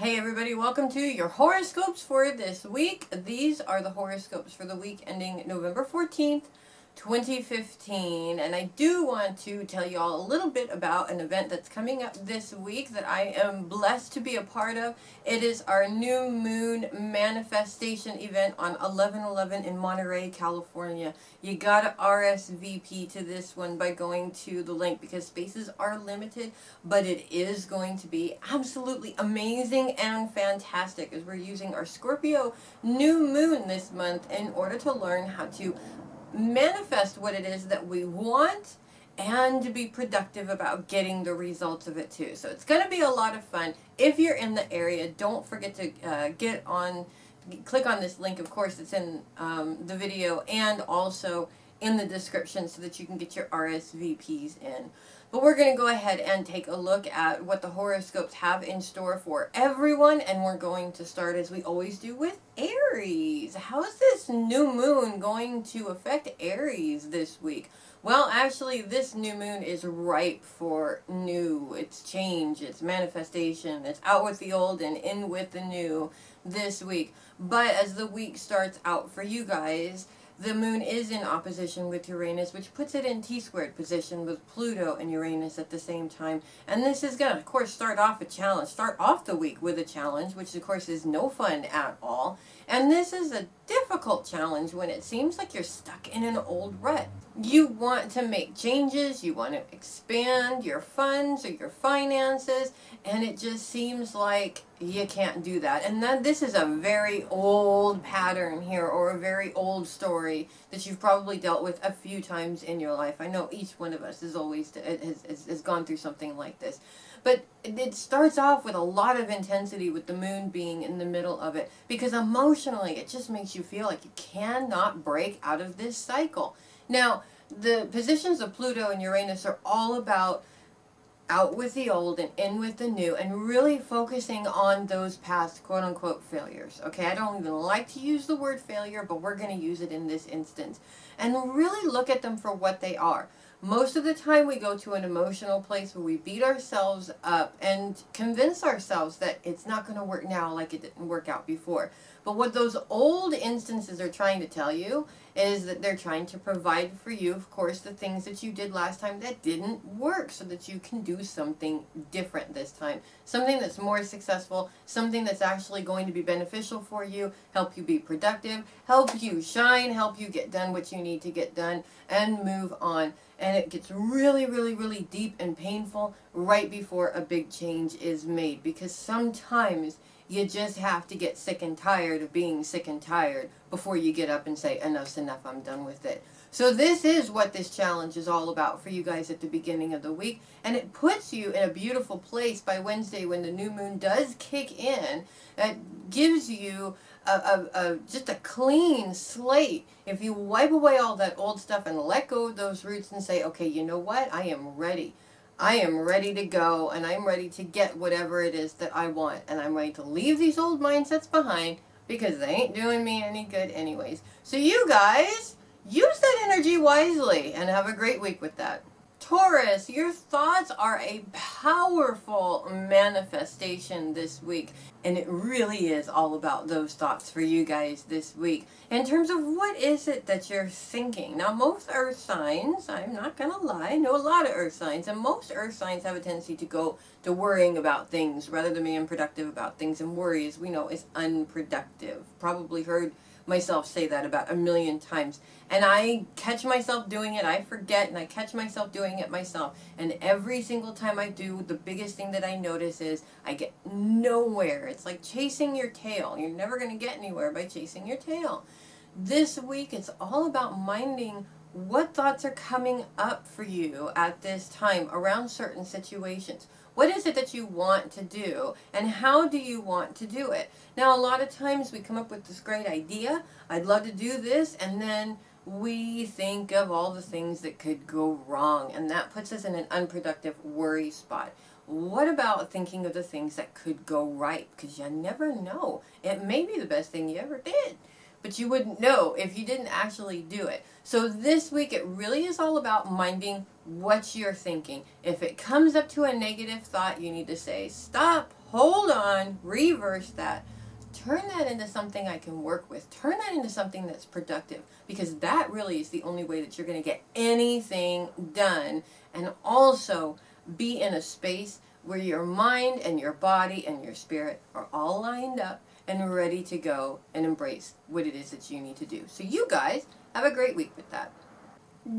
Hey everybody, welcome to your horoscopes for this week. These are the horoscopes for the week ending November 14th, 2015. And I do want to tell you all a little bit about an event that's coming up this week that I am blessed to be a part of. It is our new moon manifestation event on 11/11 in Monterey, California. You gotta RSVP to this one by going to the link because spaces are limited, but it is going to be absolutely amazing and fantastic as we're using our Scorpio new moon this month in order to learn how to manifest what it is that we want and to be productive about getting the results of it too. So it's going to be a lot of fun. If you're in the area, don't forget to click on this link. Of course, it's in the video and also in the description so that you can get your RSVPs in. But we're going to go ahead and take a look at what the horoscopes have in store for everyone. And we're going to start, as we always do, with Aries. How is this new moon going to affect Aries this week? Well, actually, this new moon is ripe for new. It's change, it's manifestation, it's out with the old and in with the new this week. But as the week starts out for you guys, the moon is in opposition with Uranus, which puts it in T-squared position with Pluto and Uranus at the same time. And this is going to, of course, start off the week with a challenge, which, of course, is no fun at all. And this is a difficult challenge when it seems like you're stuck in an old rut. You want to make changes, you want to expand your funds or your finances, and it just seems like you can't do that. And then this is a very old pattern here, or a very old story that you've probably dealt with a few times in your life. I know each one of us has gone through something like this. But it starts off with a lot of intensity with the moon being in the middle of it, because emotionally it just makes you feel like you cannot break out of this cycle. Now, the positions of Pluto and Uranus are all about out with the old and in with the new, and really focusing on those past quote-unquote failures. Okay, I don't even like to use the word failure, but we're going to use it in this instance. And really look at them for what they are. Most of the time we go to an emotional place where we beat ourselves up and convince ourselves that it's not going to work now like it didn't work out before. But what those old instances are trying to tell you is that they're trying to provide for you, of course, the things that you did last time that didn't work, so that you can do something different this time. Something that's more successful, something that's actually going to be beneficial for you, help you be productive, help you shine, help you get done what you need to get done, and move on. And it gets really, really, really deep and painful right before a big change is made, because sometimes you just have to get sick and tired of being sick and tired before you get up and say, enough's enough, I'm done with it. So this is what this challenge is all about for you guys at the beginning of the week. And it puts you in a beautiful place by Wednesday when the new moon does kick in. It gives you just a clean slate. If you wipe away all that old stuff and let go of those roots and say, okay, you know what? I am ready. I am ready to go, and I'm ready to get whatever it is that I want. And I'm ready to leave these old mindsets behind because they ain't doing me any good anyways. So you guys, use that energy wisely and have a great week with that. Taurus, your thoughts are a powerful manifestation this week, and it really is all about those thoughts for you guys this week. In terms of what is it that you're thinking. Now, most earth signs, I'm not going to lie, I know a lot of earth signs, and most earth signs have a tendency to go to worrying about things rather than being productive about things, and worry, as we know, is unproductive. Probably heard myself say that about 1,000,000 times, and I catch myself doing it. I forget, and I catch myself doing it myself, and every single time I do, the biggest thing that I notice is I get nowhere. It's like chasing your tail. You're never going to get anywhere by chasing your tail. This week it's all about minding what thoughts are coming up for you at this time around certain situations. What is it that you want to do, and how do you want to do it? Now, a lot of times we come up with this great idea, I'd love to do this, and then we think of all the things that could go wrong, and that puts us in an unproductive worry spot. What about thinking of the things that could go right? Because you never know. It may be the best thing you ever did, but you wouldn't know if you didn't actually do it. So this week it really is all about minding what you're thinking. If it comes up to a negative thought, you need to say, stop, hold on, reverse that. Turn that into something I can work with. Turn that into something that's productive, because that really is the only way that you're going to get anything done, and also be in a space where your mind and your body and your spirit are all lined up and ready to go and embrace what it is that you need to do. So you guys have a great week with that.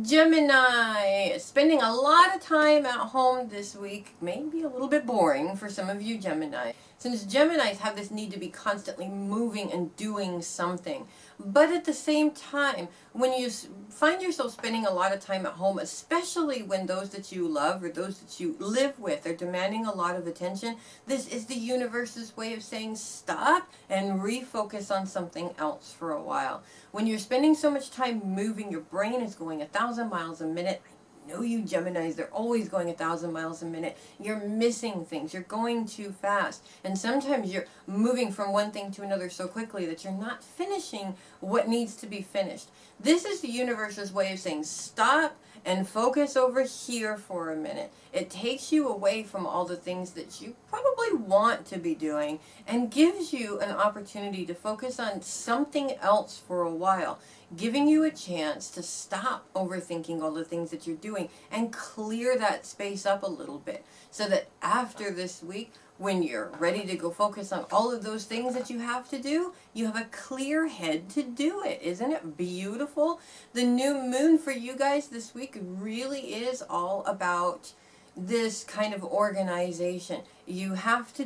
Gemini, spending a lot of time at home this week, may be a little bit boring for some of you Gemini, since Geminis have this need to be constantly moving and doing something. But at the same time, when you find yourself spending a lot of time at home, especially when those that you love or those that you live with are demanding a lot of attention, this is the universe's way of saying stop and refocus on something else for a while. When you're spending so much time moving, your brain is going 1,000 miles a minute. I know you Geminis, they're always going 1,000 miles a minute. You're missing things. You're going too fast. And sometimes you're moving from one thing to another so quickly that you're not finishing what needs to be finished. This is the universe's way of saying stop and focus over here for a minute. It takes you away from all the things that you probably want to be doing and gives you an opportunity to focus on something else for a while, giving you a chance to stop overthinking all the things that you're doing and clear that space up a little bit, so that after this week, when you're ready to go focus on all of those things that you have to do, you have a clear head to do it. Isn't it beautiful? The new moon for you guys this week really is all about this kind of organization. You have to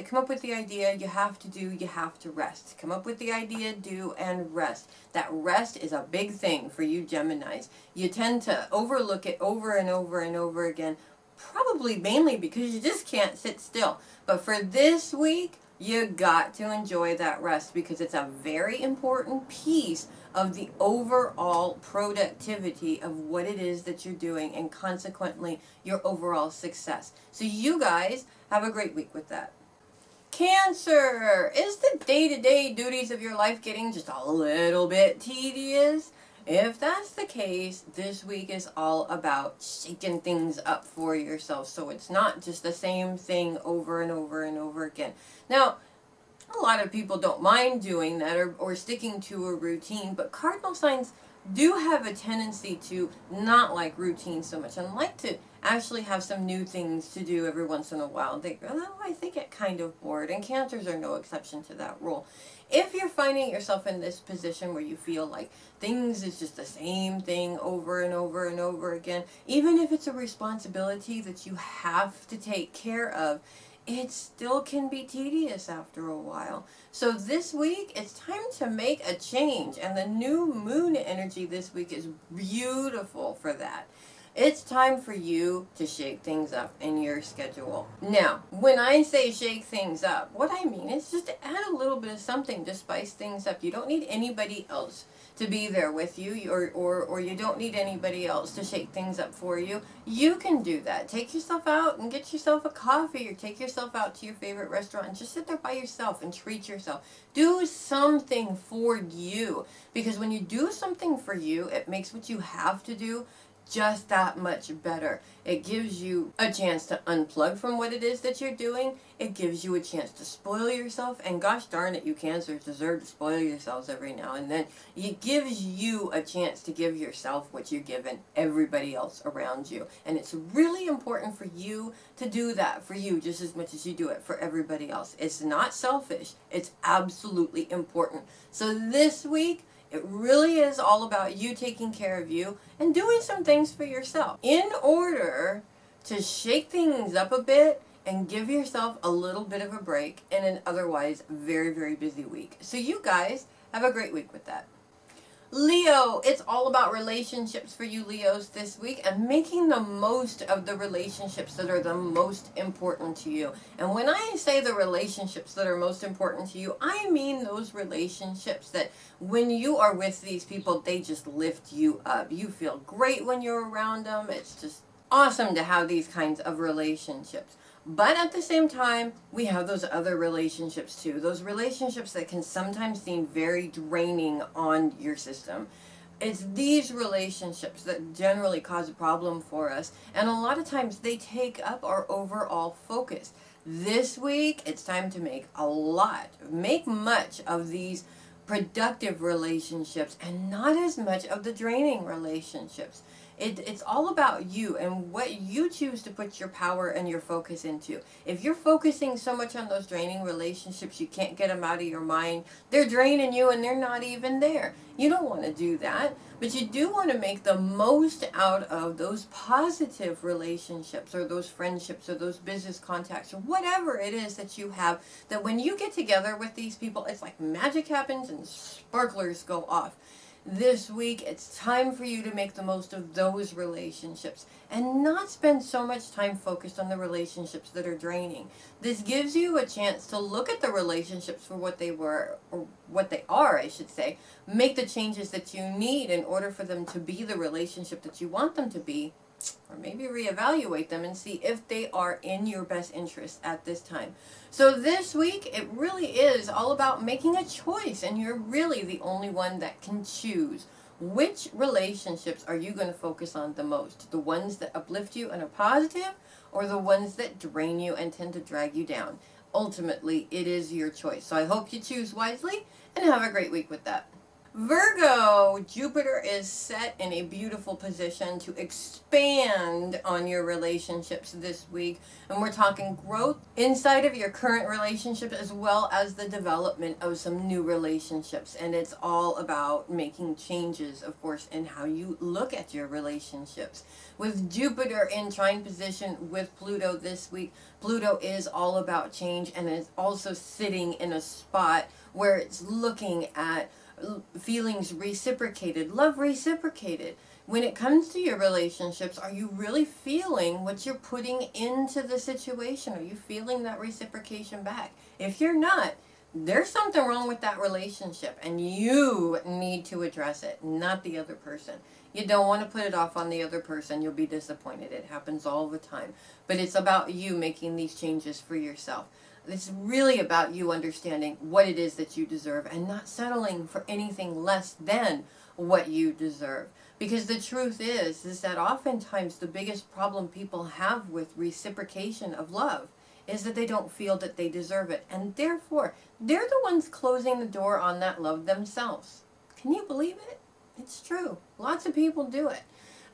come up with the idea, you have to rest. Come up with the idea, do, and rest. That rest is a big thing for you Geminis. You tend to overlook it over and over and over again, probably mainly because you just can't sit still. But for this week, you got to enjoy that rest, because it's a very important piece of the overall productivity of what it is that you're doing, and consequently your overall success. So you guys have a great week with that. Cancer, is the day-to-day duties of your life getting just a little bit tedious? If that's the case, this week is all about shaking things up for yourself, so it's not just the same thing over and over and over again. Now, a lot of people don't mind doing that or sticking to a routine, but cardinal signs do have a tendency to not like routine so much and like to actually have some new things to do every once in a while. They go, oh, I think get kind of bored, and Cancers are no exception to that rule. If you're finding yourself in this position where you feel like things is just the same thing over and over and over again, even if it's a responsibility that you have to take care of, it still can be tedious after a while. So this week, it's time to make a change, and the new moon energy this week is beautiful for that. It's time for you to shake things up in your schedule. Now, when I say shake things up, what I mean is just to add a little bit of something to spice things up. You don't need anybody else to be there with you, or you don't need anybody else to shake things up for you. You can do that. Take yourself out and get yourself a coffee, or take yourself out to your favorite restaurant and just sit there by yourself and treat yourself. Do something for you, because when you do something for you, it makes what you have to do just that much better. It gives you a chance to unplug from what it is that you're doing. It gives you a chance to spoil yourself, and gosh darn it, you Cancers deserve to spoil yourselves every now and then. It gives you a chance to give yourself what you're giving everybody else around you, and it's really important for you to do that for you just as much as you do it for everybody else. It's not selfish, it's absolutely important. So this week, it really is all about you taking care of you and doing some things for yourself in order to shake things up a bit and give yourself a little bit of a break in an otherwise very, very busy week. So you guys have a great week with that. Leo, it's all about relationships for you Leos this week, and making the most of the relationships that are the most important to you. And when I say the relationships that are most important to you, I mean those relationships that when you are with these people, they just lift you up. You feel great when you're around them. It's just awesome to have these kinds of relationships. But at the same time, we have those other relationships too. Those relationships that can sometimes seem very draining on your system. It's these relationships that generally cause a problem for us. And a lot of times they take up our overall focus. This week, it's time to make much of these productive relationships and not as much of the draining relationships. It's all about you and what you choose to put your power and your focus into. If you're focusing so much on those draining relationships, you can't get them out of your mind. They're draining you and they're not even there. You don't want to do that, but you do want to make the most out of those positive relationships or those friendships or those business contacts or whatever it is that you have, that when you get together with these people, it's like magic happens and sparklers go off. This week, it's time for you to make the most of those relationships and not spend so much time focused on the relationships that are draining. This gives you a chance to look at the relationships for what they were, or what they are, I should say. Make the changes that you need in order for them to be the relationship that you want them to be, or maybe reevaluate them and see if they are in your best interest at this time. So this week, it really is all about making a choice, and you're really the only one that can choose. Which relationships are you going to focus on the most? The ones that uplift you and are positive, or the ones that drain you and tend to drag you down? Ultimately, it is your choice. So I hope you choose wisely, and have a great week with that. Virgo, Jupiter is set in a beautiful position to expand on your relationships this week. And we're talking growth inside of your current relationship as well as the development of some new relationships. And it's all about making changes, of course, in how you look at your relationships. With Jupiter in trine position with Pluto this week, Pluto is all about change and is also sitting in a spot where it's looking at feelings reciprocated, love reciprocated. When it comes to your relationships, are you really feeling what you're putting into the situation? Are you feeling that reciprocation back? If you're not, there's something wrong with that relationship and you need to address it, not the other person. You don't want to put it off on the other person. You'll be disappointed. It happens all the time. But it's about you making these changes for yourself. It's really about you understanding what it is that you deserve and not settling for anything less than what you deserve. Because the truth is that oftentimes the biggest problem people have with reciprocation of love is that they don't feel that they deserve it. And therefore, they're the ones closing the door on that love themselves. Can you believe it? It's true. Lots of people do it.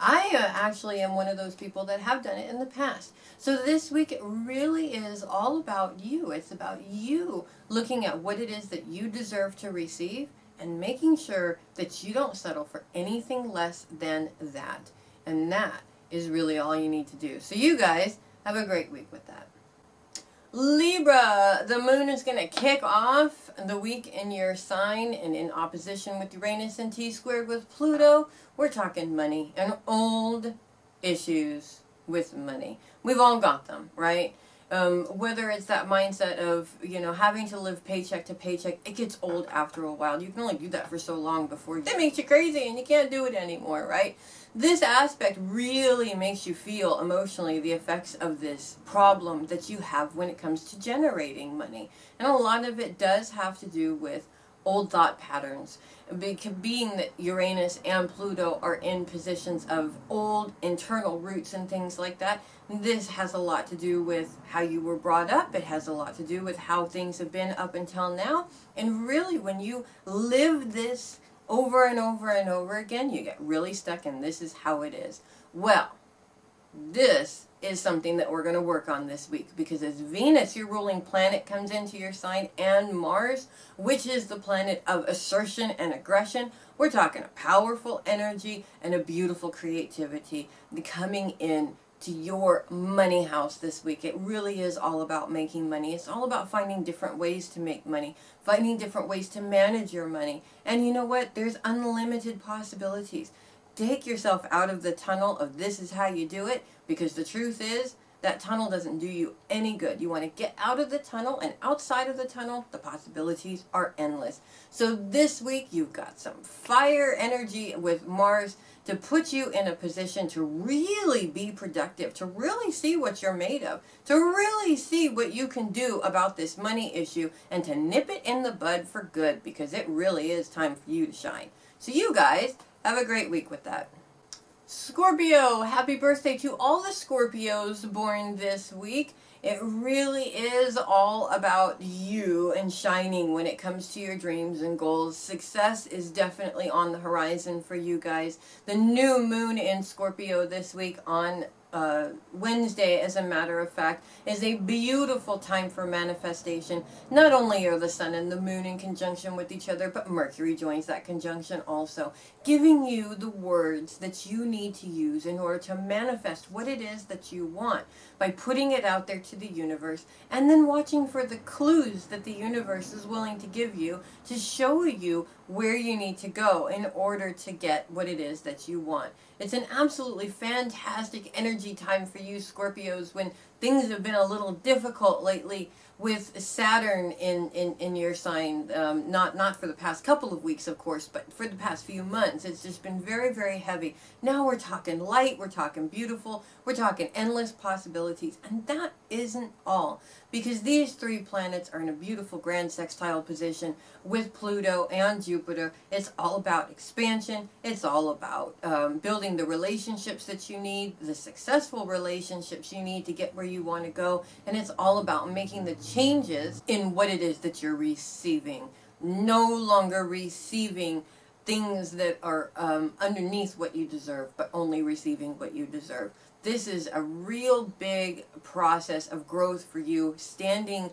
I actually am one of those people that have done it in the past. So this week, it really is all about you. It's about you looking at what it is that you deserve to receive and making sure that you don't settle for anything less than that. And that is really all you need to do. So you guys have a great week with that. Libra, the moon is going to kick off the week in your sign and in opposition with Uranus and T-squared with Pluto. We're talking money and old issues with money. We've all got them, right? Whether it's that mindset of, having to live paycheck to paycheck, it gets old after a while. You can only do that for so long before it makes you crazy and you can't do it anymore, right? This aspect really makes you feel emotionally the effects of this problem that you have when it comes to generating money. And a lot of it does have to do with old thought patterns. Being that Uranus and Pluto are in positions of old internal roots and things like that, this has a lot to do with how you were brought up. It has a lot to do with how things have been up until now. And really, when you live this over and over and over again, you get really stuck in this is how it is. Well, this is something that we're going to work on this week, because as Venus, your ruling planet, comes into your sign, and Mars, which is the planet of assertion and aggression, we're talking a powerful energy and a beautiful creativity coming in to your money house this week. It really is all about making money. It's all about finding different ways to make money, finding different ways to manage your money. And you know what? There's unlimited possibilities. Take yourself out of the tunnel of this is how you do it, because the truth is that tunnel doesn't do you any good. You want to get out of the tunnel, and outside of the tunnel, the possibilities are endless. So this week, you've got some fire energy with Mars to put you in a position to really be productive, to really see what you're made of, to really see what you can do about this money issue, and to nip it in the bud for good, because it really is time for you to shine. So you guys have a great week with that. Scorpio, happy birthday to all the Scorpios born this week. It really is all about you and shining when it comes to your dreams and goals. Success is definitely on the horizon for you guys. The new moon in Scorpio this week on Wednesday, as a matter of fact, is a beautiful time for manifestation. Not only are the sun and the moon in conjunction with each other, but Mercury joins that conjunction also, giving you the words that you need to use in order to manifest what it is that you want by putting it out there to the universe and then watching for the clues that the universe is willing to give you to show you where you need to go in order to get what it is that you want. It's an absolutely fantastic energy time for you Scorpios when things have been a little difficult lately with Saturn in your sign. Not for the past couple of weeks, of course, but for the past few months. It's just been very, very heavy. Now we're talking light, we're talking beautiful, we're talking endless possibilities. And that isn't all, because these three planets are in a beautiful grand sextile position with Pluto and Jupiter. It's all about expansion. It's all about building the relationships that you need, the successful relationships you need to get where you want to go. And it's all about making the changes in what it is that you're receiving. No longer receiving things that are underneath what you deserve, but only receiving what you deserve. This is a real big process of growth for you, standing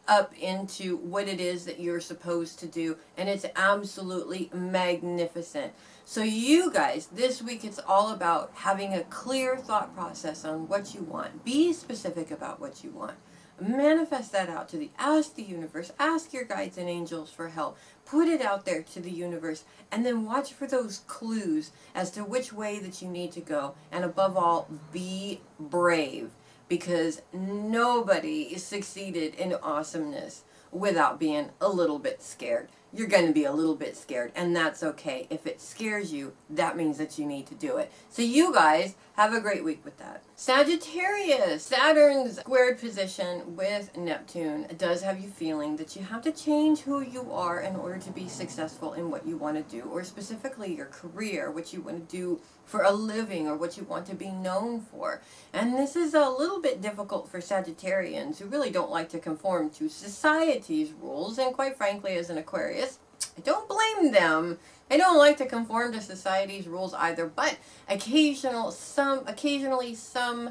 up into what it is that you're supposed to do, and it's absolutely magnificent. So you guys, this week it's all about having a clear thought process on what you want. Be specific about what you want. Manifest that out to ask the universe, ask your guides and angels for help. Put it out there to the universe, and then watch for those clues as to which way that you need to go. And above all, be brave, because nobody succeeded in awesomeness without being a little bit scared. You're going to be a little bit scared, and that's okay. If it scares you, that means that you need to do it. So you guys have a great week with that. Sagittarius, Saturn's squared position with Neptune does have you feeling that you have to change who you are in order to be successful in what you want to do, or specifically your career, what you want to do for a living, or what you want to be known for. And this is a little bit difficult for Sagittarians who really don't like to conform to society's rules, and quite frankly, as an Aquarius, I don't blame them. I don't like to conform to society's rules either, but occasionally some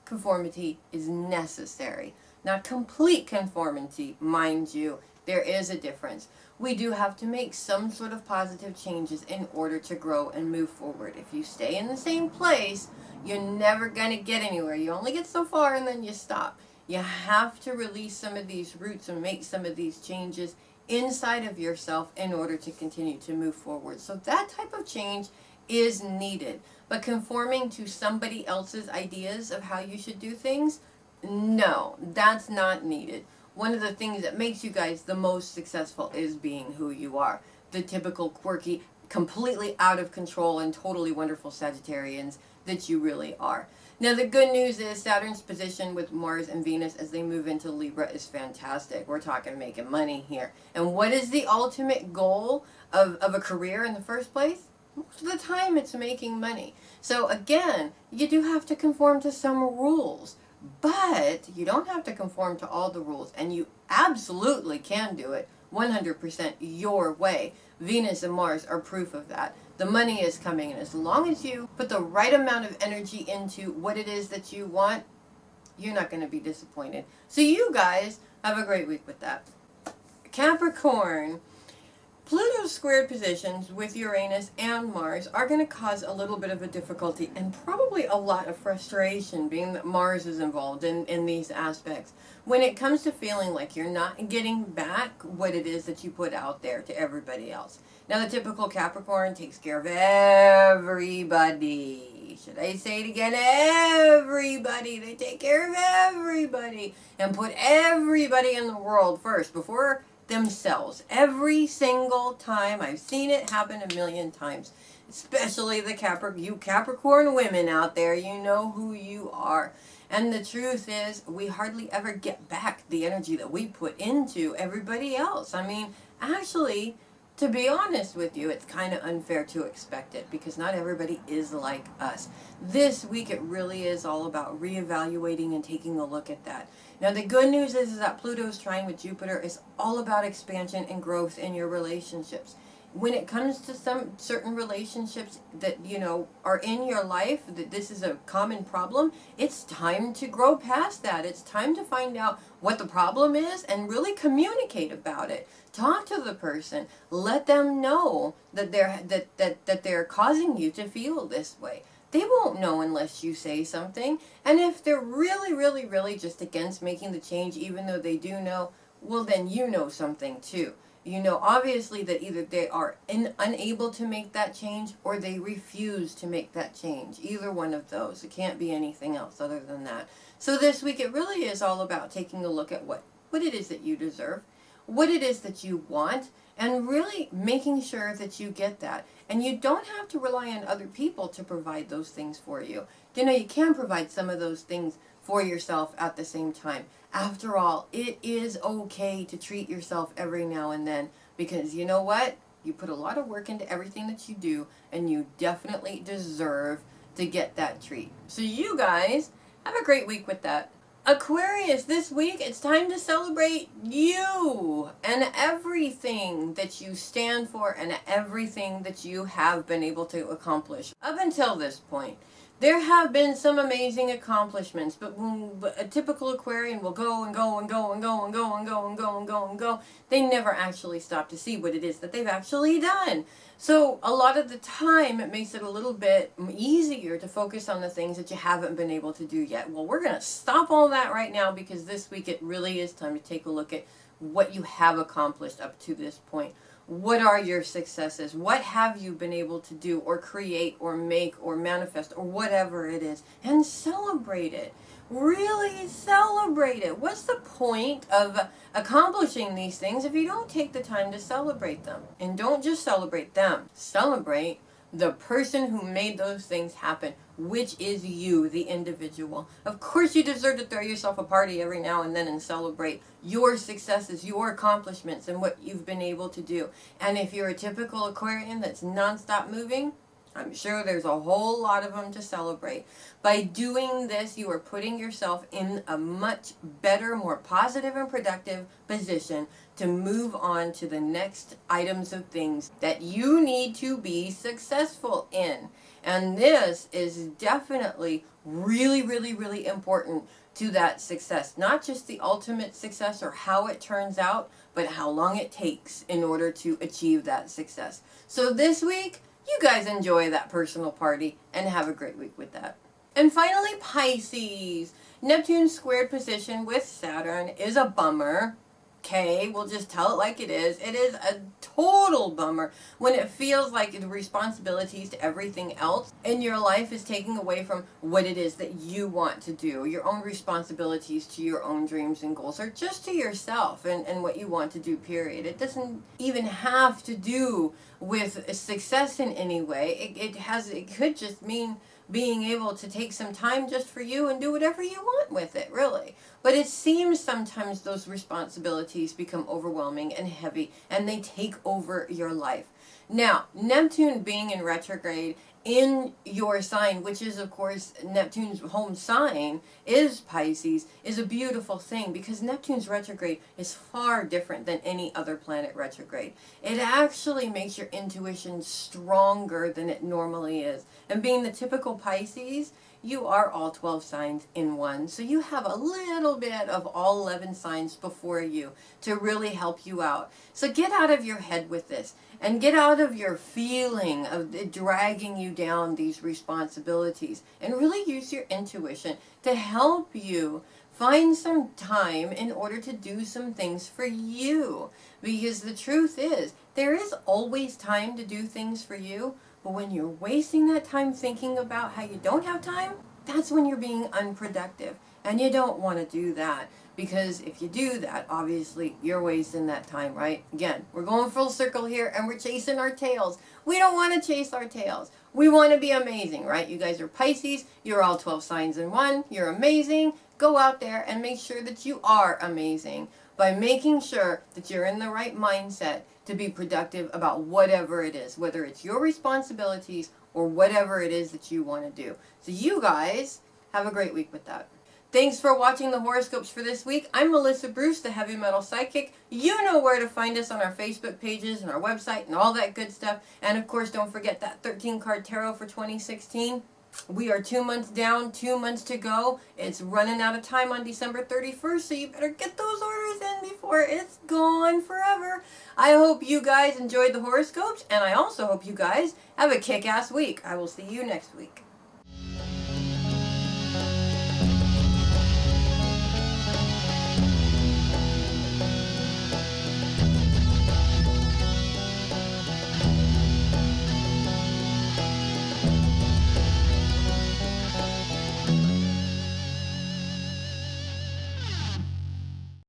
conformity is necessary. Not complete conformity, mind you. There is a difference. We do have to make some sort of positive changes in order to grow and move forward. If you stay in the same place, you're never going to get anywhere. You only get so far and then you stop. You have to release some of these roots and make some of these changes inside of yourself in order to continue to move forward. So that type of change is needed. But conforming to somebody else's ideas of how you should do things, no, that's not needed. One of the things that makes you guys the most successful is being who you are. The typical quirky, completely out of control and totally wonderful Sagittarians that you really are. Now the good news is Saturn's position with Mars and Venus as they move into Libra is fantastic. We're talking making money here. And what is the ultimate goal of a career in the first place? Most of the time it's making money. So again, you do have to conform to some rules. But you don't have to conform to all the rules, and you absolutely can do it 100% your way. Venus and Mars are proof of that. The money is coming, and as long as you put the right amount of energy into what it is that you want, you're not going to be disappointed. So you guys have a great week with that. Capricorn, Pluto's squared positions with Uranus and Mars are going to cause a little bit of a difficulty and probably a lot of frustration, being that Mars is involved in these aspects. When it comes to feeling like you're not getting back what it is that you put out there to everybody else. Now the typical Capricorn takes care of everybody. Should I say it again? Everybody. They take care of everybody and put everybody in the world first before themselves. Every single time. I've seen it happen a million times. Especially the you Capricorn women out there. You know who you are. And the truth is, we hardly ever get back the energy that we put into everybody else. I mean, actually, To be honest with you, it's kind of unfair to expect it because not everybody is like us. This week it really is all about reevaluating and taking a look at that. Now the good news is that Pluto's trine with Jupiter is all about expansion and growth in your relationships. When it comes to some certain relationships that, are in your life, that this is a common problem, it's time to grow past that. It's time to find out what the problem is and really communicate about it. Talk to the person. Let them know that they're causing you to feel this way. They won't know unless you say something. And if they're really, really, really just against making the change, even though they do know, well, then you know something too. You know, obviously, that either they are unable to make that change or they refuse to make that change. Either one of those. It can't be anything else other than that. So this week, it really is all about taking a look at what it is that you deserve, what it is that you want, and really making sure that you get that. And you don't have to rely on other people to provide those things for you. You can provide some of those things for yourself at the same time. After all, it is okay to treat yourself every now and then because you know what? You put a lot of work into everything that you do and you definitely deserve to get that treat. So you guys have a great week with that. Aquarius, this week it's time to celebrate you and everything that you stand for and everything that you have been able to accomplish up until this point. There have been some amazing accomplishments, but when a typical Aquarian will go and go and go and go and go and go and go and go and go, they never actually stop to see what it is that they've actually done. So a lot of the time, it makes it a little bit easier to focus on the things that you haven't been able to do yet. Well, we're going to stop all that right now because this week it really is time to take a look at what you have accomplished up to this point. What are your successes? What have you been able to do or create or make or manifest or whatever it is? And celebrate it. Really celebrate it. What's the point of accomplishing these things if you don't take the time to celebrate them? And don't just celebrate them. Celebrate the person who made those things happen, which is you, the individual. Of course you deserve to throw yourself a party every now and then and celebrate your successes, your accomplishments, and what you've been able to do. And if you're a typical Aquarian that's nonstop moving, I'm sure there's a whole lot of them to celebrate. By doing this, you are putting yourself in a much better, more positive and productive position to move on to the next items of things that you need to be successful in. And this is definitely really, really, really important to that success. Not just the ultimate success or how it turns out, but how long it takes in order to achieve that success. So this week, you guys enjoy that personal party and have a great week with that. And finally, Pisces. Neptune's squared position with Saturn is a bummer. Okay, we'll just tell it like it is. It is a total bummer when it feels like the responsibilities to everything else in your life is taking away from what it is that you want to do. Your own responsibilities to your own dreams and goals, or just to yourself and what you want to do, period. It doesn't even have to do with success in any way. It could just mean being able to take some time just for you and do whatever you want with it, really. But it seems sometimes those responsibilities become overwhelming and heavy, and they take over your life. Now, Neptune being in retrograde in your sign, which is, of course, Neptune's home sign, is Pisces, is a beautiful thing because Neptune's retrograde is far different than any other planet retrograde. It actually makes your intuition stronger than it normally is. And being the typical Pisces, you are all 12 signs in one. So you have a little bit of all 11 signs before you to really help you out. So get out of your head with this and get out of your feeling of it dragging you down these responsibilities and really use your intuition to help you find some time in order to do some things for you. Because the truth is, there is always time to do things for you. But when you're wasting that time thinking about how you don't have time, that's when you're being unproductive. And you don't want to do that. Because if you do that, obviously, you're wasting that time, right? Again, we're going full circle here and we're chasing our tails. We don't want to chase our tails. We want to be amazing, right? You guys are Pisces. You're all 12 signs in one. You're amazing. Go out there and make sure that you are amazing. by making sure that you're in the right mindset to be productive about whatever it is, whether it's your responsibilities or whatever it is that you want to do. So you guys have a great week with that. Thanks for watching the horoscopes for this week. I'm Melissa Bruce, the Heavy Metal Psychic. You know where to find us on our Facebook pages and our website and all that good stuff. And of course, don't forget that 13-card tarot for 2016. We are 2 months down, 2 months to go. It's running out of time on December 31st, so you better get those orders in before it's gone forever. I hope you guys enjoyed the horoscopes, and I also hope you guys have a kick-ass week. I will see you next week.